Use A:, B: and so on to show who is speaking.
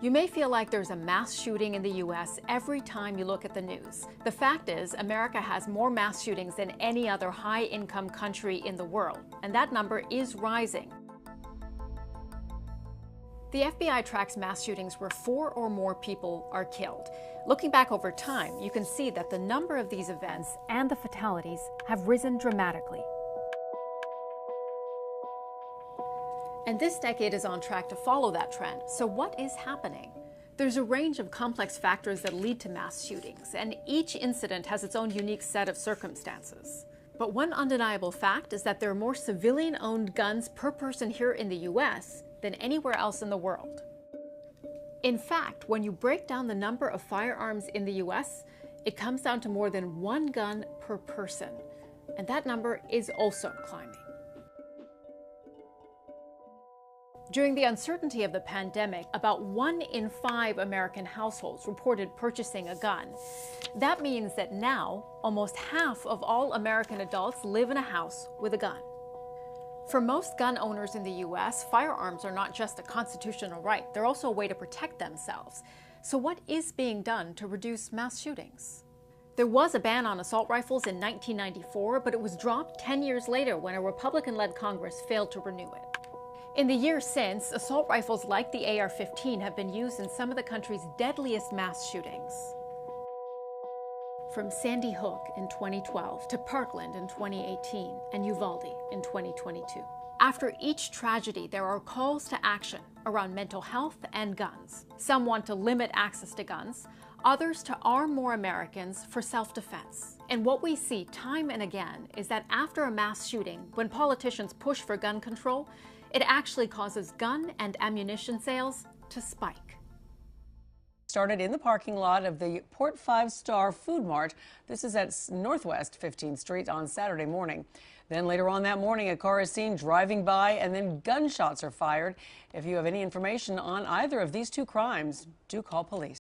A: You may feel like there's a mass shooting in the U.S. every time you look at the news. The fact is, America has more mass shootings than any other high-income country in the world, and that number is rising. The FBI tracks mass shootings where 4 or more people are killed. Looking back over time, you can see that the number of these events and the fatalities have risen dramatically. And this decade is on track to follow that trend. So what is happening? There's a range of complex factors that lead to mass shootings, and each incident has its own unique set of circumstances. But one undeniable fact is that there are more civilian-owned guns per person here in the U.S. than anywhere else in the world. In fact, when you break down the number of firearms in the U.S., it comes down to more than 1 gun per person. And that number is also climbing. During the uncertainty of the pandemic, about 1 in 5 American households reported purchasing a gun. That means that now, almost half of all American adults live in a house with a gun. For most gun owners in the U.S., firearms are not just a constitutional right, they're also a way to protect themselves. So what is being done to reduce mass shootings? There was a ban on assault rifles in 1994, but it was dropped 10 years later when a Republican-led Congress failed to renew it. In the years since, assault rifles like the AR-15 have been used in some of the country's deadliest mass shootings. From Sandy Hook in 2012 to Parkland in 2018 and Uvalde in 2022. After each tragedy, there are calls to action around mental health and guns. Some want to limit access to guns, others to arm more Americans for self-defense. And what we see time and again is that after a mass shooting, when politicians push for gun control, it actually causes gun and ammunition sales to spike.
B: Started in the parking lot of the Port 5-Star Food Mart. This is at Northwest 15th Street on Saturday morning. Then later on that morning, a car is seen driving by and then gunshots are fired. If you have any information on either of these 2 crimes, do call police.